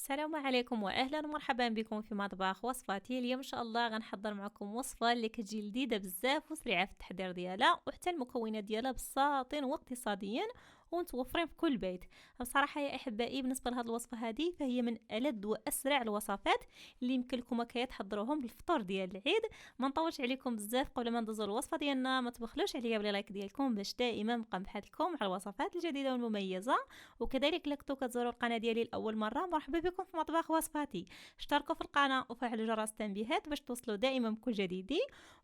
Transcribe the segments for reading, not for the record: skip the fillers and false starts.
السلام عليكم واهلا ومرحبا بكم في مطبخ وصفاتي. اليوم ان شاء الله غنحضر معكم وصفه اللي كتجي لذيذه بزاف وسريعه في التحضير ديالها، وحتى المكونات ديالها بساطين واقتصاديين ومتوفرين في كل بيت. بصراحه يا احبائي بالنسبه لهاد الوصفه هذه فهي من ألذ واسرع الوصفات اللي يمكن لكم تحضروهم للفطور ديال العيد. ما نطولش عليكم بزاف قبل ما ندوزو الوصفه ديالنا، ما تبخلوش عليا بلي لايك ديالكم باش دائما نبقى بحالكم على الوصفات الجديده والمميزه. وكذلك الا كنتو كتزوروا القناه ديالي لاول مره، مرحبا بكم في مطبخ وصفاتي. اشتركوا في القناه وفعلوا جرس التنبيهات باش توصلوا دائما بكل جديد.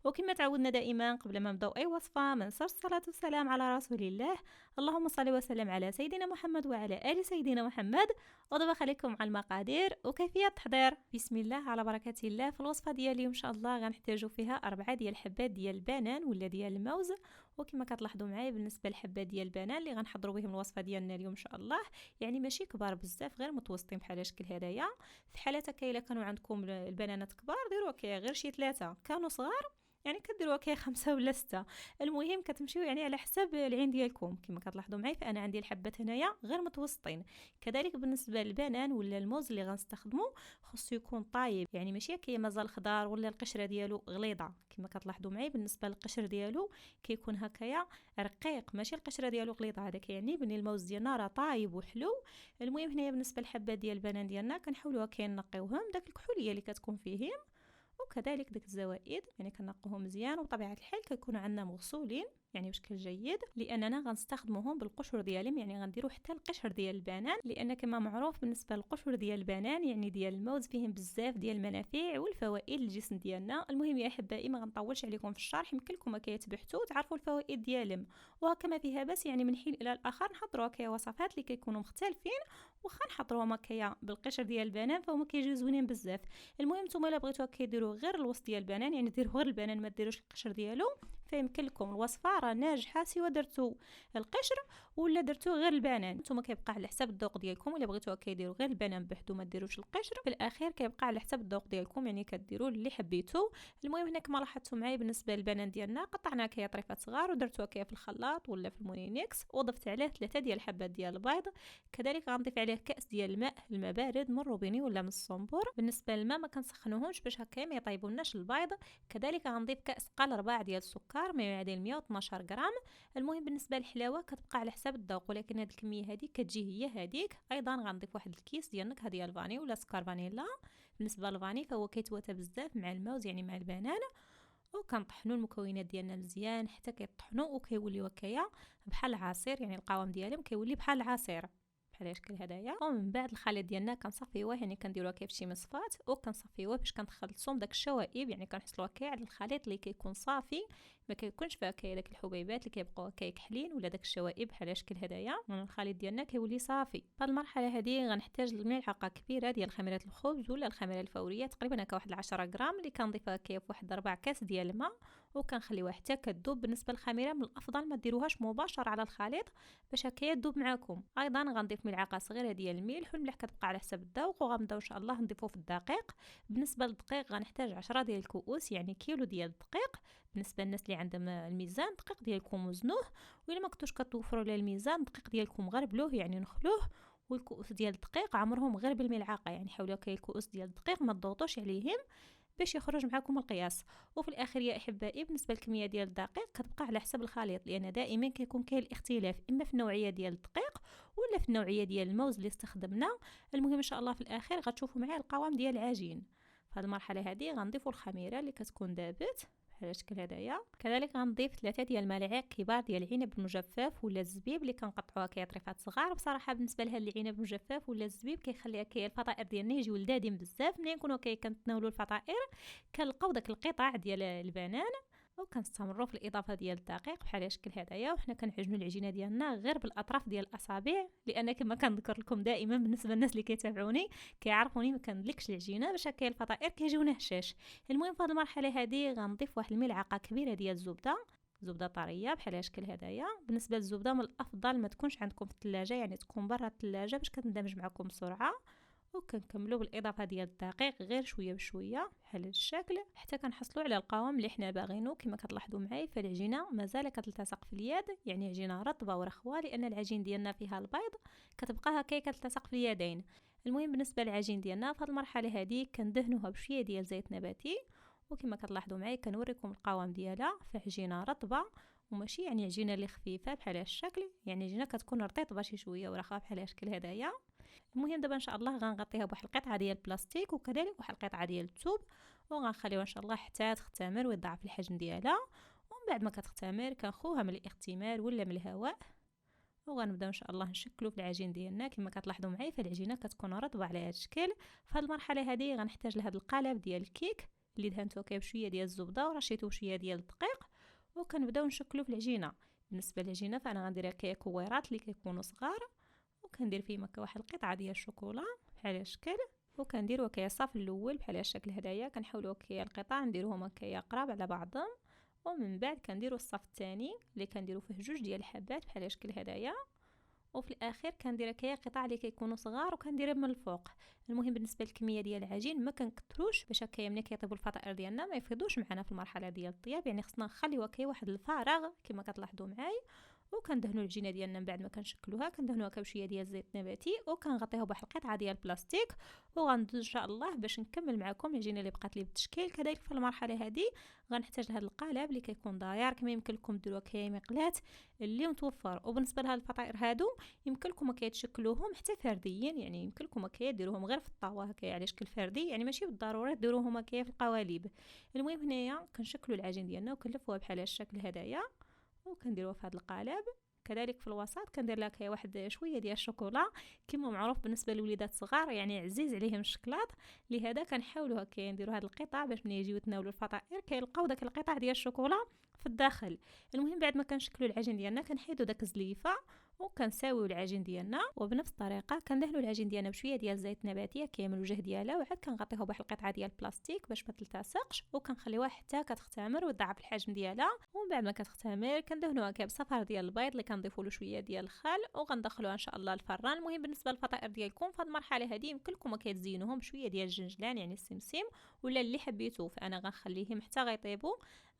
وكما تعودنا دائما قبل ما نبداو اي وصفه ما ننساوش الصلاه والسلام على رسول الله. اللهم صل وسلم على سيدنا محمد وعلى ال سيدنا محمد. ودابا خليكم على المقادير وكيفيه التحضير. بسم الله على بركه الله. في الوصفه ديالي ان شاء الله غنحتاجوا فيها 4 ديال الحبات ديال البنان ولا ديال الموز. وكما كتلاحظوا معايا بالنسبه للحبات ديال البنان اللي غنحضروا بهم الوصفه ديالنا اليوم ان شاء الله، يعني ماشي كبار بزاف، غير متوسطين بحال هالشكل هدايا. في حالات هكا الا كانوا عندكم البنانات كبار ديروا غير شي 3، كانوا صغار يعني كديروا 5 ولا 6. المهم كتمشيو يعني على حساب العين ديالكم. كما كتلاحظوا معايا فانا عندي الحبات هنايا غير متوسطين. كذلك بالنسبه للبنان ولا الموز اللي غنستخدمو خصو يكون طايب، يعني ماشي مازال خضار ولا القشره ديالو غليظه. كما كتلاحظوا معايا بالنسبه للقشر ديالو كيكون هكايا رقيق، ماشي القشره ديالو غليظه. هذا كيعني بلي الموز ديالنا راه طايب وحلو. المهم هنايا بالنسبه للحبات ديال البنان ديالنا كنحاولوا نقيوهم داك الكحوليه اللي كتكون فيهم، وكذلك داك الزوائد يعني كنقوهم مزيان. وبطبيعه الحال كيكونوا عندنا مغسولين يعني بشكل جيد، لاننا غنستخدموهم بالقشر ديالهم، يعني غنديروا حتى القشر ديال البنان، لان كما معروف بالنسبه للقشر ديال البنان يعني ديال الموز فيهم بزاف ديال المنافع والفوائد للجسم ديالنا. المهم يا احبائي ما غنطولش عليكم في الشرح، يمكن لكم كيتبحثوا تعرفوا الفوائد ديالهم. وكما فيها بس يعني من حين الى الاخر نحضروا وصفات اللي كيكونوا مختلفين، واخا نحضروهم هكايا بالقشر ديال البنان فهما كيجيو زوينين بزاف. المهم نتوما الا بغيتو كيديروا غير الوسط ديال البنان، يعني ديروا غير البنان ما ديروش القشر ديالو، فيمكن لكم الوصفه راه ناجحه سواء درتو القشر ولا درتو غير البنان. نتوما كيبقى على حساب الذوق ديالكم، الا بغيتو كيديروا غير البنان بحدو ما ديروش القشر، في الاخير كيبقى على حساب الذوق ديالكم، يعني كديروا اللي حبيتو. المهم هنا كما لاحظتوا معايا بالنسبه للبنان ديالنا قطعنا طريفات صغار ودرتوها في الخلاط ولا في المونينكس، وضفت عليه 3 ديال الحبات ديال البيض. كذلك غنضيف عليه كاس ديال الماء بارد من الروبيني ولا من الصنبور. بالنسبه للماء ما كنسخنوهوش باش هكا ما يطيبولناش البيض. كذلك غنضيف كاس قال رباع ديال السكر ما يعادل 112 غرام. المهم بالنسبه للحلاوه كتبقى على حساب الذوق، ولكن هذه الكميه هذه كتجي هي هذيك. ايضا غنضيف واحد الكيس ديال نكهه ديال الفاني ولا سكر فانيلا. بالنسبه للفاني فهو كيتواتى بزاف مع الموز يعني مع البنانه، وكنطحنوا المكونات ديالنا مزيان حتى كيطحنوا وكيوليو هكايا بحال العصير، يعني القوام ديالهم كيولي بحال العصير بحال هالشكل هدايا. ومن بعد الخليط ديالنا كنصفيوه، يعني كنديروها في شي مصفات وكنصفيوه باش كنخلصوهم داك الشوائب، يعني كنحصلوها على الخليط اللي كيكون صافي، ما كيكونش فيها داك الحبيبات اللي كيبقاو كيكحلين ولا داك الشوائب بحال هالشكل هدايا. الخليط ديالنا كيولي صافي. في المرحله هذه غنحتاج ملعقه كبيره ديال خميره الخبز ولا الخميره الفوريه، تقريبا هكا واحد 10 غرام، اللي كنضيفها في واحد 4 كاس ديال الماء وكنخليوها حتى كتذوب. بالنسبه للخميره من الافضل ما ديروهاش مباشره على الخليط باش هكايا تذوب معكم. ايضا غنضيف ملعقه صغيره ديال الملح، والملح كتبقى على حسب الذوق. وغنبداو ان شاء الله نضيفوه في الدقيق. بالنسبه للدقيق غنحتاج 10 ديال الكؤوس، يعني كيلو ديال الدقيق. بالنسبه للناس اللي عندهم الميزان الدقيق ديالكم وزنوه، وإلا ما كنتوش كتوفروا ليه الميزان الدقيق ديالكم غربلوه يعني نخلوه. والكؤوس ديال الدقيق عمرهم غير بالملعقه، يعني حاولوا الكؤوس ديال الدقيق ما تضغطوش عليهم باش يخرج معكم القياس. وفي الاخر يا احبائي بالنسبه للكميه ديال الدقيق كتبقى على حسب الخليط، لان دائما كيكون الاختلاف اما في النوعيه ديال الدقيق ولا في النوعيه ديال الموز اللي استخدمنا. المهم ان شاء الله في الاخر غتشوفوا معايا القوام ديال العجين. في هذه المرحله هذه غنضيفوا الخميره اللي كتكون دابت بحال الشكل هدايا. كذلك غنضيف 3 ديال الملاعق كبار ديال العنب المجفف ولا الزبيب اللي كنقطعوها طريفات صغار. بصراحه بالنسبه لهاد العنب المجفف ولا الزبيب كيخليها الفطائر ديالنا يجيو لذاذين بزاف. ملي نكونوا كنتناولوا الفطائر كنلقاو داك القطع ديال البنان، وكنستمروا في الاضافه ديال الدقيق بحال هالشكل هدايا. وحنا كنعجنوا العجينه ديالنا غير بالاطراف ديال الاصابع، لان كما كنذكر لكم دائما بالنسبه للناس اللي كيتابعوني كيعرفوني ما كندلكش العجينه باش هكا الفطائر كيجيونا هشاش. المهم في هذه المرحله هذه غنضيف واحد الملعقه كبيره ديال زبده طريه بحال هالشكل هدايا. بالنسبه للزبده من الافضل ما تكونش عندكم في الثلاجه، يعني تكون برا الثلاجه باش كتندمج معكم بسرعه. وكنكملوا بالاضافه ديال الدقيق غير شويه بشويه بحال هذا الشكل حتى كنحصلوا على القوام اللي حنا باغينه. كما كتلاحظوا معايا فالعجينه مازال كتلتصق في اليد، يعني عجينه رطبه ورخوه، لان العجين ديالنا فيها البيض كتبقى هكا كتلتصق في اليدين. المهم بالنسبه للعجين ديالنا في هذه المرحله هذه كندهنوها بشويه ديال زيت نباتي، وكما كتلاحظوا معايا كنوريكم القوام ديالها في عجينه رطبه وماشي يعني عجينه اللي خفيفه بحال هذا الشكل، يعني عجينه كتكون رطيبه شي شويه ورخا بحال الشكل هدايا. المهم دابا ان شاء الله غنغطيها بواحد القطعه ديال البلاستيك وكذلك واحد القطعه ديال الثوب، وغنخليوها ان شاء الله حتى تختمر ويضاعف الحجم ديالها. ومن بعد ما كتختمر كنخوها من الاختمار ولا من الهواء، وغنبداو ان شاء الله نشكلوا في العجين ديالنا. كما كتلاحظوا معايا فالعجينه كتكون رطبه على هذا الشكل. في هذه المرحله هذه غنحتاج لهذا القالب ديال الكيك اللي دهنتو بشويه ديال الزبده ورشيتو بشويه ديال الدقيق، وكنبداو نشكلوا في العجينه. بالنسبه للعجينه فانا غنديرها كويرات اللي كيكونوا صغار، وكندير فيهم هكا واحد القطعه ديال الشوكولا بحال هذا الشكل، وكنديروا هكايا الصف الاول بحال هذا الشكل هدايا، كنحاولوا هكايا القطع نديروهم هكايا قراب على بعضهم، ومن بعد كنديروا الصف الثاني اللي كنديروا فيه جوج ديال الحبات بحال الشكل هدايا، وفي الاخير كندير هكايا قطع اللي كيكونوا صغار وكنديرهم من الفوق. المهم بالنسبه للكميه ديال العجين ما كنكثروش باش هكايا ملي كيطيبوا الفطائر ديالنا ما يفيضوش معنا في المرحله ديال الطياب، يعني خصنا نخليو هكايا واحد الفراغ كما كتلاحظوا معايا. وكندهنوا العجينه ديالنا من بعد ما كنشكلوها كندهنوها بشويه ديال الزيت النباتي وكنغطيوها بواحد القطعه ديال البلاستيك، وغندوز ان شاء الله باش نكمل معكم العجينه اللي بقات لي بالتشكيل. كذلك في المرحله هذه غنحتاج لهذا القالب اللي كيكون داير، كما يمكن لكم ديروها كاي مقلاه اللي متوفر. وبالنسبه لهاد الفطائر هادو يمكن لكم كيتشكلوهم حتى فرديين، يعني يمكن لكم ديروهم غير في الطاوه هكا على شكل فردي، يعني ماشي بالضروره ديروهم هكا في القوالب. المهم هنايا كنشكلوا العجين ديالنا وكنلفوها بحال هذا الشكل هدايا، وكنديروها في هذا القالب. كذلك في الوسط كندير لها هكا واحد شويه ديال الشوكولا، كما معروف بالنسبه للوليدات الصغار يعني عزيز عليهم الشكلاط، لهذا كنحاولوا هكا نديروا هذه القطع باش ملي يجيو يتناولوا الفطائر كيلقاو داك القطع ديال الشوكولا في الداخل. المهم بعد ما كنشكلوا العجين ديالنا كنحيدوا داك الزليفه وكنساويو العجين ديالنا، وبنفس الطريقه كندهنوا العجين ديالنا بشويه ديال الزيت النباتي كامل الوجه ديالها، وعاد كنغطيوها بواحد القطعه ديال البلاستيك باش ما تلتصقش، وكنخليوها حتى كتختمر وتضاعف الحجم ديالها. ومن بعد ما كتختمر كندهنوها بصفار ديال البيض اللي كنضيفوا له شويه ديال الخل وغندخلوها ان شاء الله الفران. المهم بالنسبه للفطائر ديالكم في هذه المرحله هذه يمكن لكم كتزينوهم بشويه ديال الجنجلان يعني السمسم ولا اللي حبيتو، فانا غنخليهم حتى غيطيبوا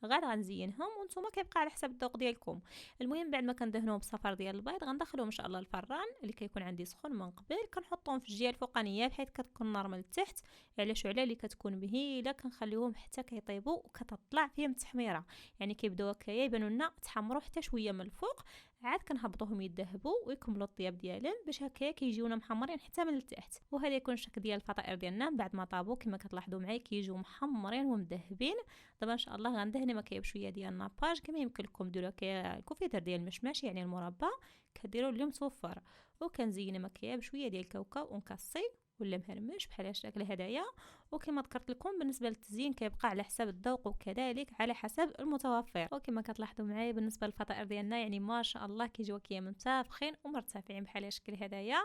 غير غنزينهم وانتم كيبقى على حسب الذوق ديالكم. المهم بعد ما كندهنوهم بصفار ديال البيض غندخلوهم ان شاء الله الفران اللي كيكون عندي سخون من قبل، كنحطهم في الجهه الفوقانيه بحيث كتكون النار من التحت على شعله اللي كتكون مهيله، كنخليوهم حتى كيطيبوا وكتطلع فيهم التحميره، يعني كيبداو هكايا يبانوا لنا تحمروا حتى شويه من الفوق، عاد كنهبطوهم يذهبوا ويكملوا الطياب ديالهم باش هكايا كيجيونا محمرين حتى من التحت. وهذا يكون الشكل ديال الفطائر ديالنا بعد ما طابوا كما كتلاحظوا معايا كيجيو محمرين ومذهبين. دابا ان شاء الله غندهن مكايا بشويه ديال الناباج، كما يمكن لكم ديروا هكايا الكوفيتر ديال المشماش يعني المربى كديروا اليوم متوفر، وكنزين مكايا بشويه ديال الكاوكاو ونكسي ولا مهرمش بحال الشكل هدايا. وكما ذكرت لكم بالنسبه للتزيين كيبقى على حسب الذوق وكذلك على حسب المتوفر. وكما كتلاحظوا معايا بالنسبه للفطائر ديالنا يعني ما شاء الله كيجيو منتفخين ومرتفعين بحال الشكل هدايا.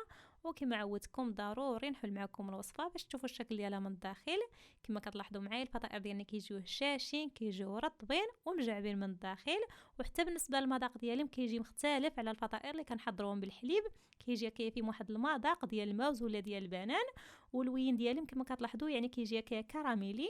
وكما عودتكم ضروري نحل معكم الوصفه باش تشوفوا الشكل ديالها من الداخل. كما كتلاحظوا معايا الفطائر ديالنا كيجيو هشاشين كيجيو رطبين ومجعبين من الداخل، وحتى بالنسبه للمذاق ديالهم كيجي مختلف على الفطائر اللي كنحضروهم بالحليب، كيجي فيهم واحد المذاق ديال الموز ولا ديال البنان، والوين ديالهم كما كتلاحظوا يعني كيجي كراميلي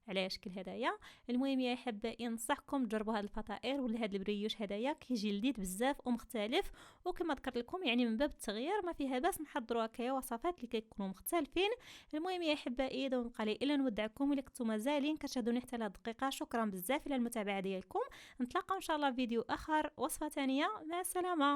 على شكل هدايا. المهم يا احبائي ننصحكم تجربوا هذه الفطائر ولا هذا البريوش هدايا كيجي لذيذ بزاف ومختلف، وكما ذكرت لكم يعني من باب التغيير ما فيها باس نحضروا هكايا وصفات اللي كيكونوا مختلفين. المهم يا احبائي دوم قليل الا نودعكم، الا كنتم مازالين كتشاهدوني حتى لهاد الدقيقه شكرا بزاف على المتابعه ديالكم. نتلاقاو ان شاء الله في فيديو اخر وصفه ثانيه، مع السلامه.